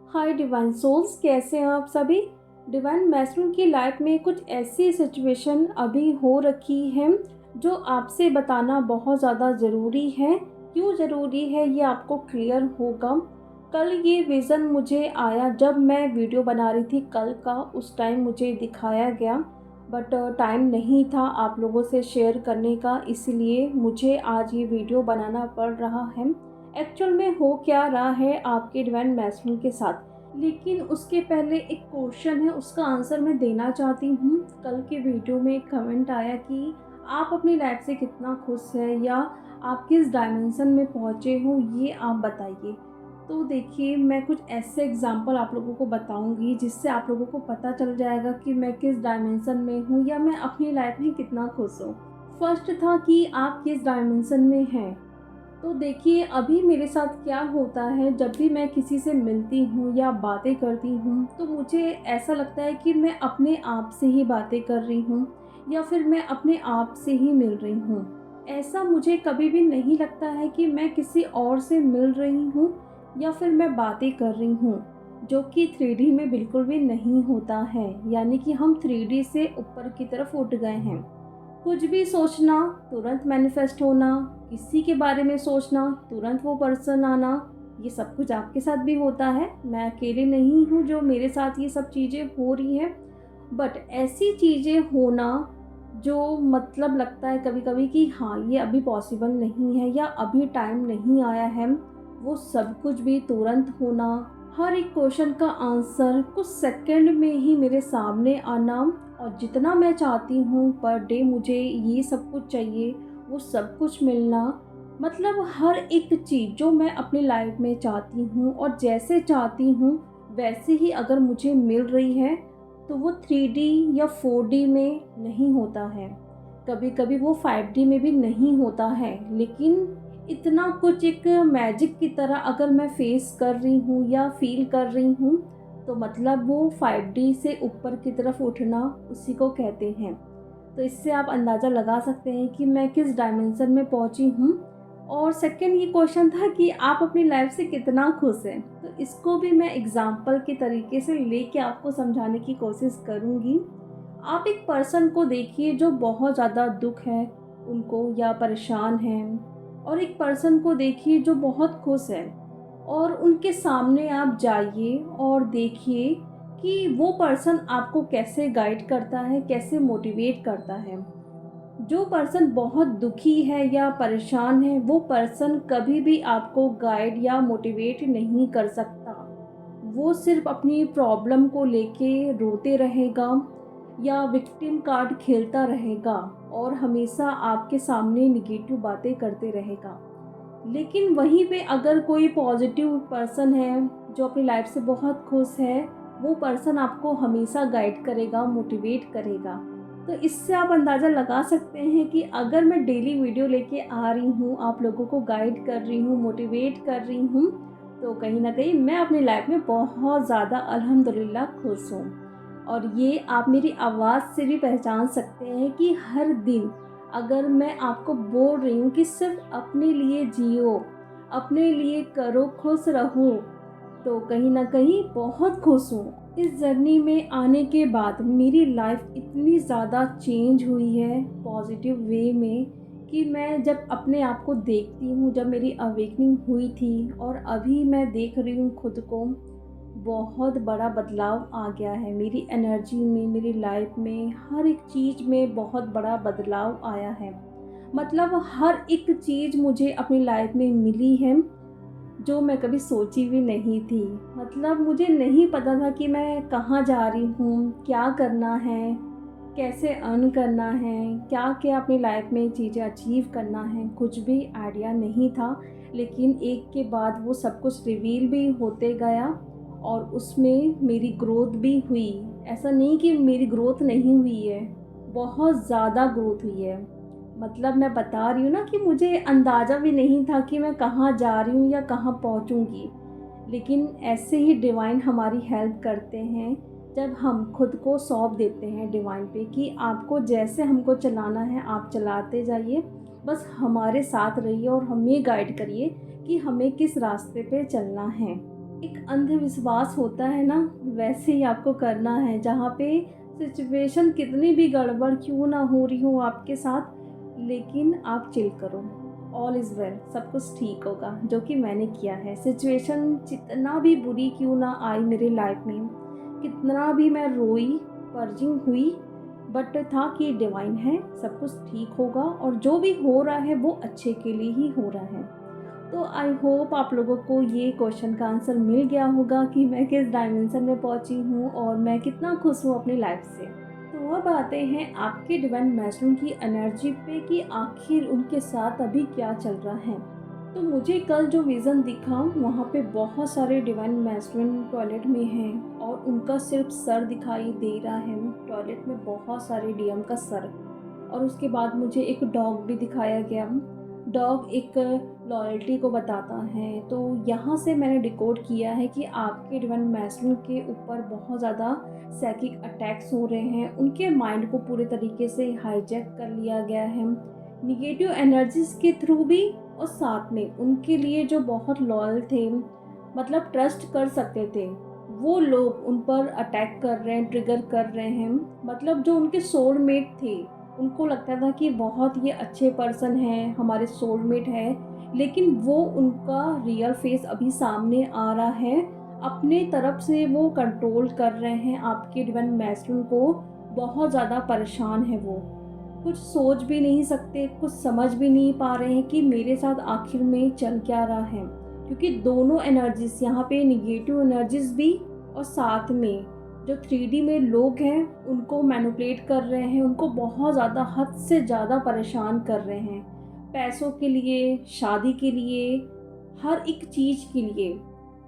हाय divine souls, कैसे हैं आप सभी। डिवाइन मैस्टरन की लाइफ में कुछ ऐसी सिचुएशन अभी हो रखी है जो आपसे बताना बहुत ज़्यादा ज़रूरी है। क्यों ज़रूरी है ये आपको क्लियर होगा। कल ये विज़न मुझे आया जब मैं वीडियो बना रही थी कल का, उस टाइम मुझे दिखाया गया, बट टाइम नहीं था आप लोगों से शेयर करने का, इसलिए मुझे आज ये वीडियो बनाना पड़ रहा है। एक्चुअल में हो क्या रहा है आपके डिवाइन मैस्टरन के साथ, लेकिन उसके पहले एक क्वेश्चन है, उसका आंसर मैं देना चाहती हूँ। कल के वीडियो में एक कमेंट आया कि आप अपनी लाइफ से कितना खुश है या आप किस डायमेंशन में पहुँचे हो, ये आप बताइए। तो देखिए, मैं कुछ ऐसे एग्जांपल आप लोगों को बताऊंगी जिससे आप लोगों को पता चल जाएगा कि मैं किस डायमेंशन में हूँ या मैं अपनी लाइफ में कितना खुश हूँ। फर्स्ट था कि आप किस डायमेंशन में हैं। तो देखिए, अभी मेरे साथ क्या होता है, जब भी मैं किसी से मिलती हूँ या बातें करती हूँ तो मुझे ऐसा लगता है कि मैं अपने आप से ही बातें कर रही हूँ या फिर मैं अपने आप से ही मिल रही हूँ। ऐसा मुझे कभी भी नहीं लगता है कि मैं किसी और से मिल रही हूँ या फिर मैं बातें कर रही हूँ, जो कि 3D में बिल्कुल भी नहीं होता है। यानी कि हम 3D से ऊपर की तरफ उठ गए हैं। कुछ भी सोचना तुरंत मैनिफेस्ट होना, किसी के बारे में सोचना तुरंत वो पर्सन आना, ये सब कुछ आपके साथ भी होता है। मैं अकेले नहीं हूँ जो मेरे साथ ये सब चीज़ें हो रही हैं। बट ऐसी चीज़ें होना जो मतलब लगता है कभी कभी कि हाँ, ये अभी पॉसिबल नहीं है या अभी टाइम नहीं आया है, वो सब कुछ भी तुरंत होना, हर एक क्वेश्चन का आंसर कुछ सेकंड में ही मेरे सामने आना, और जितना मैं चाहती हूँ पर डे मुझे ये सब कुछ चाहिए, वो सब कुछ मिलना। मतलब हर एक चीज़ जो मैं अपनी लाइफ में चाहती हूँ और जैसे चाहती हूँ वैसे ही अगर मुझे मिल रही है, तो वो 3D या 4D में नहीं होता है। कभी कभी वो 5D में भी नहीं होता है, लेकिन इतना कुछ एक मैजिक की तरह अगर मैं फेस कर रही हूँ या फील कर रही हूँ, तो मतलब वो 5D से ऊपर की तरफ उठना उसी को कहते हैं। तो इससे आप अंदाज़ा लगा सकते हैं कि मैं किस डायमेंशन में पहुँची हूँ। और सेकंड ये क्वेश्चन था कि आप अपनी लाइफ से कितना खुश हैं। तो इसको भी मैं एग्जाम्पल के तरीके से लेके आपको समझाने की कोशिश करूँगी। आप एक पर्सन को देखिए जो बहुत ज़्यादा दुख है उनको या परेशान हैं, और एक पर्सन को देखिए जो बहुत खुश है, और उनके सामने आप जाइए और देखिए कि वो पर्सन आपको कैसे गाइड करता है, कैसे मोटिवेट करता है। जो पर्सन बहुत दुखी है या परेशान है, वो पर्सन कभी भी आपको गाइड या मोटिवेट नहीं कर सकता। वो सिर्फ अपनी प्रॉब्लम को लेके रोते रहेगा या विक्टिम कार्ड खेलता रहेगा और हमेशा आपके सामने निगेटिव बातें करते रहेगा। लेकिन वहीं पे अगर कोई पॉजिटिव पर्सन है जो अपनी लाइफ से बहुत खुश है, वो पर्सन आपको हमेशा गाइड करेगा, मोटिवेट करेगा। तो इससे आप अंदाज़ा लगा सकते हैं कि अगर मैं डेली वीडियो लेके आ रही हूँ, आप लोगों को गाइड कर रही हूँ, मोटिवेट कर रही हूँ, तो कहीं ना कहीं मैं अपनी लाइफ में बहुत ज़्यादा अल्हम्दुलिल्लाह खुश हूँ। और ये आप मेरी आवाज़ से भी पहचान सकते हैं कि हर दिन अगर मैं आपको बोल रही हूँ कि सिर्फ अपने लिए जियो, अपने लिए करो, खुश रहो, तो कहीं ना कहीं बहुत खुश हूँ। इस जर्नी में आने के बाद मेरी लाइफ इतनी ज़्यादा चेंज हुई है पॉजिटिव वे में कि मैं जब अपने आप को देखती हूँ, जब मेरी अवेकनिंग हुई थी और अभी मैं देख रही हूँ खुद को, बहुत बड़ा बदलाव आ गया है मेरी एनर्जी में, मेरी लाइफ में, हर एक चीज़ में बहुत बड़ा बदलाव आया है। मतलब हर एक चीज़ मुझे अपनी लाइफ में मिली है जो मैं कभी सोची भी नहीं थी। मतलब मुझे नहीं पता था कि मैं कहाँ जा रही हूँ, क्या करना है, कैसे अर्न करना है, क्या क्या अपनी लाइफ में चीज़ें अचीव करना है, कुछ भी आइडिया नहीं था। लेकिन एक के बाद वो सब कुछ रिवील भी होते गया और उसमें मेरी ग्रोथ भी हुई। ऐसा नहीं कि मेरी ग्रोथ नहीं हुई है, बहुत ज़्यादा ग्रोथ हुई है। मतलब मैं बता रही हूँ ना कि मुझे अंदाज़ा भी नहीं था कि मैं कहाँ जा रही हूँ या कहाँ पहुँचूँगी। लेकिन ऐसे ही डिवाइन हमारी हेल्प करते हैं जब हम खुद को सौंप देते हैं डिवाइन पे कि आपको जैसे हमको चलाना है आप चलाते जाइए, बस हमारे साथ रहिए और हमें गाइड करिए कि हमें किस रास्ते पे चलना है। एक अंधविश्वास होता है ना, वैसे ही आपको करना है। जहाँ पे सिचुएशन कितनी भी गड़बड़ क्यों ना हो रही हो आपके साथ, लेकिन आप चिल करो। ऑल इज़ वेल, सब कुछ ठीक होगा, जो कि मैंने किया है। सिचुएशन जितना भी बुरी क्यों ना आई मेरे लाइफ में, कितना भी मैं रोई, पर्जिंग हुई, बट था कि डिवाइन है, सब कुछ ठीक होगा और जो भी हो रहा है वो अच्छे के लिए ही हो रहा है। तो आई होप आप लोगों को ये क्वेश्चन का आंसर मिल गया होगा कि मैं किस डायमेंशन में पहुंची हूँ और मैं कितना खुश हूँ अपनी लाइफ से। तो अब आते हैं आपके डिवाइन मैस्टरों की एनर्जी पे कि आखिर उनके साथ अभी क्या चल रहा है। तो मुझे कल जो विज़न दिखा, वहाँ पे बहुत सारे डिवाइन मैस्टरन टॉयलेट में हैं और उनका सिर्फ सर दिखाई दे रहा है। टॉयलेट में बहुत सारे डीएम का सर, और उसके बाद मुझे एक डॉग भी दिखाया गया। डॉग एक लॉयल्टी को बताता है। तो यहाँ से मैंने डिकोड किया है कि आपके डिवाइन मैस्टरन के ऊपर बहुत ज़्यादा साइकिक अटैक्स हो रहे हैं। उनके माइंड को पूरे तरीके से हाईजैक कर लिया गया है निगेटिव एनर्जीज के थ्रू भी, और साथ में उनके लिए जो बहुत लॉयल थे, मतलब ट्रस्ट कर सकते थे, वो लोग उन पर अटैक कर रहे हैं, ट्रिगर कर रहे हैं। मतलब जो उनके सोलमेट थे, उनको लगता था कि बहुत ये अच्छे पर्सन हैं, हमारे सोलमेट हैं, लेकिन वो उनका रियल फेस अभी सामने आ रहा है। अपने तरफ से वो कंट्रोल कर रहे हैं आपके डिवाइन मैस्टरन को। बहुत ज़्यादा परेशान है वो, कुछ सोच भी नहीं सकते, कुछ समझ भी नहीं पा रहे हैं कि मेरे साथ आखिर में चल क्या रहा है। क्योंकि दोनों एनर्जीज यहाँ पे, निगेटिव एनर्जीज भी और साथ में जो 3D में लोग हैं उनको मैनिपुलेट कर रहे हैं, उनको बहुत ज़्यादा, हद से ज़्यादा परेशान कर रहे हैं। पैसों के लिए, शादी के लिए, हर एक चीज़ के लिए।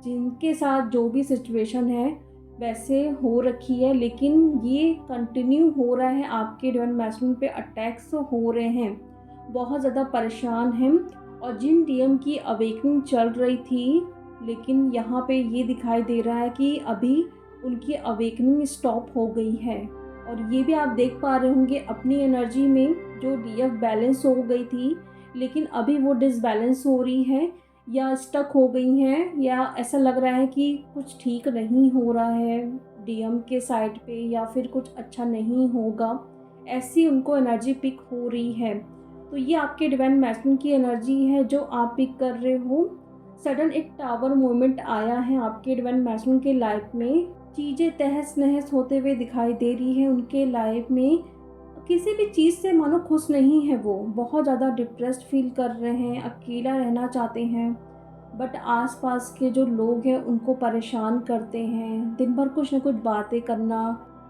जिनके साथ जो भी सिचुएशन है वैसे हो रखी है, लेकिन ये कंटिन्यू हो रहा है। आपके डिवाइन मैस्टरन पे अटैक्स हो रहे हैं, बहुत ज़्यादा परेशान हैं। और जिन डीएम की अवेकनिंग चल रही थी, लेकिन यहाँ पे ये दिखाई दे रहा है कि अभी उनकी अवेकनिंग स्टॉप हो गई है। और ये भी आप देख पा रहे होंगे अपनी एनर्जी में, जो डीएफ बैलेंस हो गई थी, लेकिन अभी वो डिसबैलेंस हो रही है या स्टक हो गई हैं, या ऐसा लग रहा है कि कुछ ठीक नहीं हो रहा है डीएम के साइड पे, या फिर कुछ अच्छा नहीं होगा, ऐसी उनको एनर्जी पिक हो रही है। तो ये आपके डिवाइन मैस्टरन की एनर्जी है जो आप पिक कर रहे हो। सडन एक टावर मोमेंट आया है आपके डिवाइन मैस्टरन के लाइफ में। चीज़ें तहस नहस होते हुए दिखाई दे रही है उनके लाइफ में। किसी भी चीज़ से मानो खुश नहीं है वो, बहुत ज़्यादा डिप्रेस्ड फील कर रहे हैं, अकेला रहना चाहते हैं, बट आसपास के जो लोग हैं उनको परेशान करते हैं, दिन भर कुछ ना कुछ बातें करना।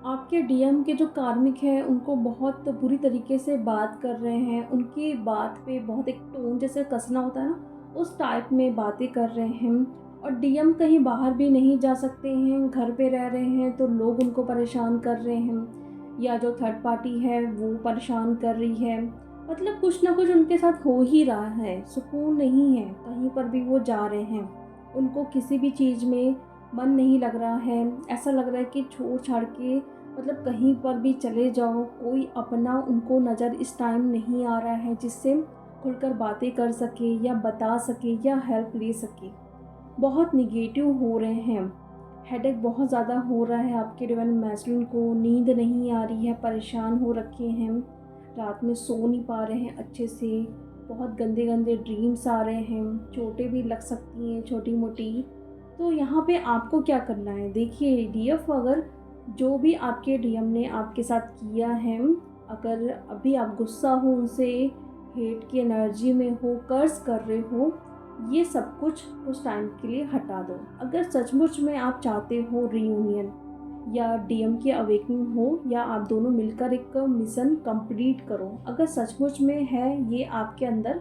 आपके डीएम के जो कार्मिक हैं उनको बहुत बुरी तरीके से बात कर रहे हैं, उनकी बात पे बहुत एक टोन जैसे कसना होता है ना, उस टाइप में बातें कर रहे हैं। और डीएम कहीं बाहर भी नहीं जा सकते हैं, घर पे रह रहे हैं, तो लोग उनको परेशान कर रहे हैं, या जो थर्ड पार्टी है वो परेशान कर रही है। मतलब कुछ ना कुछ उनके साथ हो ही रहा है, सुकून नहीं है, कहीं पर भी वो जा रहे हैं, उनको किसी भी चीज़ में मन नहीं लग रहा है। ऐसा लग रहा है कि छोड़ छाड़ के, मतलब कहीं पर भी चले जाओ, कोई अपना उनको नज़र इस टाइम नहीं आ रहा है जिससे खुलकर बातें कर सके या बता सके या हेल्प ले सके। बहुत निगेटिव हो रहे हैं, हेडेक बहुत ज़्यादा हो रहा है आपके डिवाइन मैस्टरन को, नींद नहीं आ रही है, परेशान हो रखे हैं, रात में सो नहीं पा रहे हैं अच्छे से, बहुत गंदे गंदे ड्रीम्स आ रहे हैं, चोटें भी लग सकती हैं छोटी मोटी। तो यहाँ पे आपको क्या करना है, देखिए डीएफ, अगर जो भी आपके डीएम ने आपके साथ किया है, अगर अभी आप गुस्सा हो उनसे, हेट की एनर्जी में हो, कर्ज कर रहे हो, ये सब कुछ उस टाइम के लिए हटा दो। अगर सचमुच में आप चाहते हो रीयूनियन या डीएम की अवेकनिंग हो, या आप दोनों मिलकर एक मिशन कंप्लीट करो, अगर सचमुच में है ये आपके अंदर,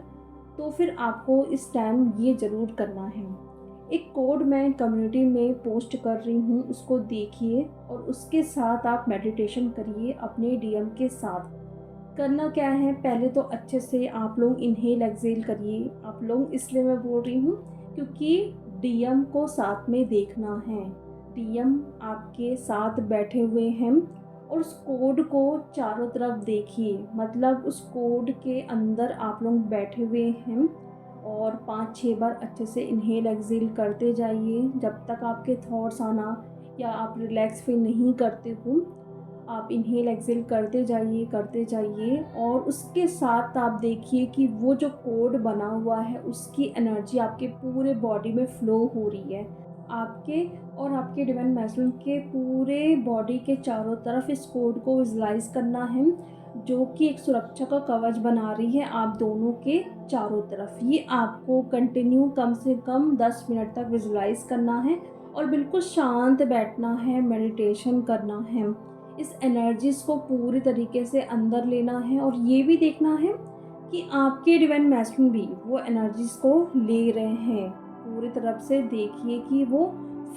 तो फिर आपको इस टाइम ये ज़रूर करना है। एक कोड मैं कम्युनिटी में पोस्ट कर रही हूँ, उसको देखिए और उसके साथ आप मेडिटेशन करिए अपने डीएम के साथ। करना क्या है, पहले तो अच्छे से आप लोग इनहेल एक्सेल करिए। आप लोग इसलिए मैं बोल रही हूँ क्योंकि डीएम को साथ में देखना है। डीएम आपके साथ बैठे हुए हैं और उस कोड को चारों तरफ देखिए, मतलब उस कोड के अंदर आप लोग बैठे हुए हैं। और 5-6 बार अच्छे से इन्हेल एक्सहेल करते जाइए जब तक आपके थॉट्स आना या आप रिलैक्स फील नहीं करते हो। आप इन्हेल एक्सहेल करते जाइए और उसके साथ आप देखिए कि वो जो कोड बना हुआ है उसकी एनर्जी आपके पूरे बॉडी में फ़्लो हो रही है। आपके और आपके डिवाइन मैस्कुलिन के पूरे बॉडी के चारों तरफ इस कोड को विजुअलाइज़ करना है, जो कि एक सुरक्षा का कवच बना रही है आप दोनों के चारों तरफ। ये आपको कंटिन्यू कम से कम 10 मिनट तक विजुअलाइज़ करना है और बिल्कुल शांत बैठना है, मेडिटेशन करना है। इस एनर्जीज़ को पूरी तरीके से अंदर लेना है और ये भी देखना है कि आपके डिवाइन मैस्कुलिन भी वो एनर्जीज़ को ले रहे हैं। पूरी तरफ से देखिए कि वो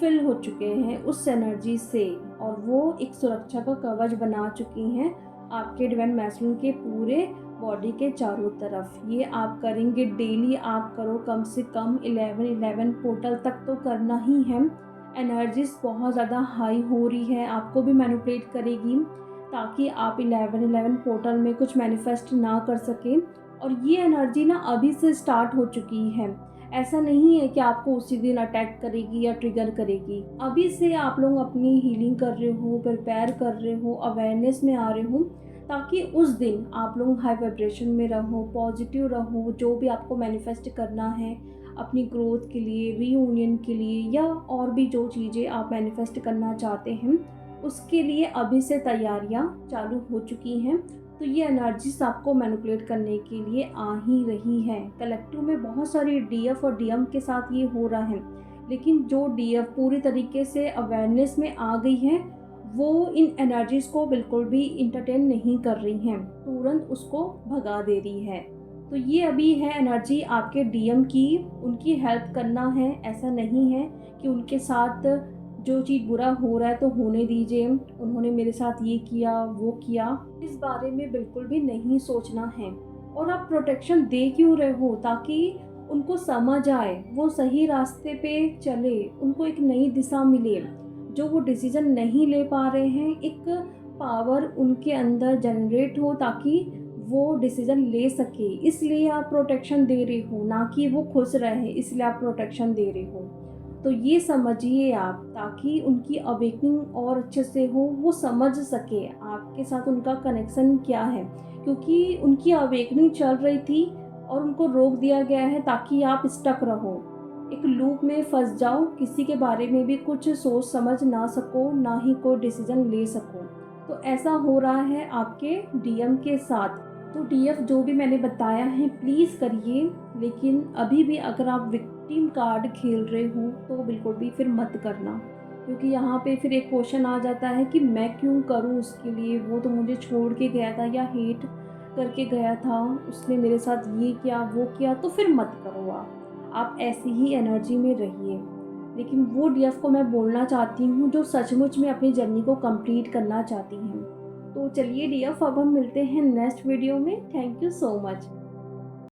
फिल हो चुके हैं उस एनर्जी से और वो एक सुरक्षा का कवच बना चुकी हैं आपके डिवाइन मैस्कुलिन के पूरे बॉडी के चारों तरफ। ये आप करेंगे डेली, आप करो कम से कम 11-11 पोर्टल तक तो करना ही है। एनर्जीज़ बहुत ज़्यादा हाई हो रही है, आपको भी मैनिपुलेट करेगी ताकि आप 11-11 पोर्टल में कुछ मैनिफेस्ट ना कर सकें। और ये एनर्जी ना अभी से स्टार्ट हो चुकी है, ऐसा नहीं है कि आपको उसी दिन अटैक करेगी या ट्रिगर करेगी। अभी से आप लोग अपनी हीलिंग कर रहे हो, प्रिपेयर कर रहे हो, अवेयरनेस में आ रहे हो ताकि उस दिन आप लोग हाई वाइब्रेशन में रहो, पॉजिटिव रहो। जो भी आपको मैनिफेस्ट करना है अपनी ग्रोथ के लिए, रीयूनियन के लिए या और भी जो चीज़ें आप मैनिफेस्ट करना चाहते हैं उसके लिए अभी से तैयारियां चालू हो चुकी हैं। तो ये एनर्जीज आपको मैनिपुलेट करने के लिए आ ही रही है। कलेक्टिव में बहुत सारी डीएफ और डीएम के साथ ये हो रहा है, लेकिन जो डीएफ पूरी तरीके से अवेयरनेस में आ गई है वो इन एनर्जीज़ को बिल्कुल भी इंटरटेन नहीं कर रही हैं, तुरंत उसको भगा दे रही है। तो ये अभी है एनर्जी आपके डीएम की, उनकी हेल्प करना है। ऐसा नहीं है कि उनके साथ जो चीज़ बुरा हो रहा है तो होने दीजिए, उन्होंने मेरे साथ ये किया वो किया, इस बारे में बिल्कुल भी नहीं सोचना है। और आप प्रोटेक्शन दे क्यों रहे हो? ताकि उनको समझ आए, वो सही रास्ते पे चले, उनको एक नई दिशा मिले। जो वो डिसीजन नहीं ले पा रहे हैं, एक पावर उनके अंदर जनरेट हो ताकि वो डिसीजन ले सके, इसलिए आप प्रोटेक्शन दे रहे हो, ना कि वो खुश रहे इसलिए आप प्रोटेक्शन दे रहे हो। तो ये समझिए आप, ताकि उनकी अवेकनिंग और अच्छे से हो, वो समझ सके आपके साथ उनका कनेक्शन क्या है। क्योंकि उनकी अवेकनिंग चल रही थी और उनको रोक दिया गया है ताकि आप स्टक रहो, एक लूप में फंस जाओ, किसी के बारे में भी कुछ सोच समझ ना सको, ना ही कोई डिसीजन ले सको। तो ऐसा हो रहा है आपके डीएम के साथ। तो डीएफ जो भी मैंने बताया है प्लीज़ करिए, लेकिन अभी भी अगर आप विक्टिम कार्ड खेल रहे हो तो बिल्कुल भी फिर मत करना, क्योंकि यहाँ पे फिर एक क्वेश्चन आ जाता है कि मैं क्यों करूँ उसके लिए, वो तो मुझे छोड़ के गया था या हेट करके गया था, उसने मेरे साथ ये किया वो किया, तो फिर मत करो। आप ऐसी ही एनर्जी में रहिए। लेकिन वो डीएफ को मैं बोलना चाहती हूँ जो सचमुच में अपनी जर्नी को कंप्लीट करना चाहती हैं। तो चलिए डीएफ, अब हम मिलते हैं नेक्स्ट वीडियो में। Thank you so much.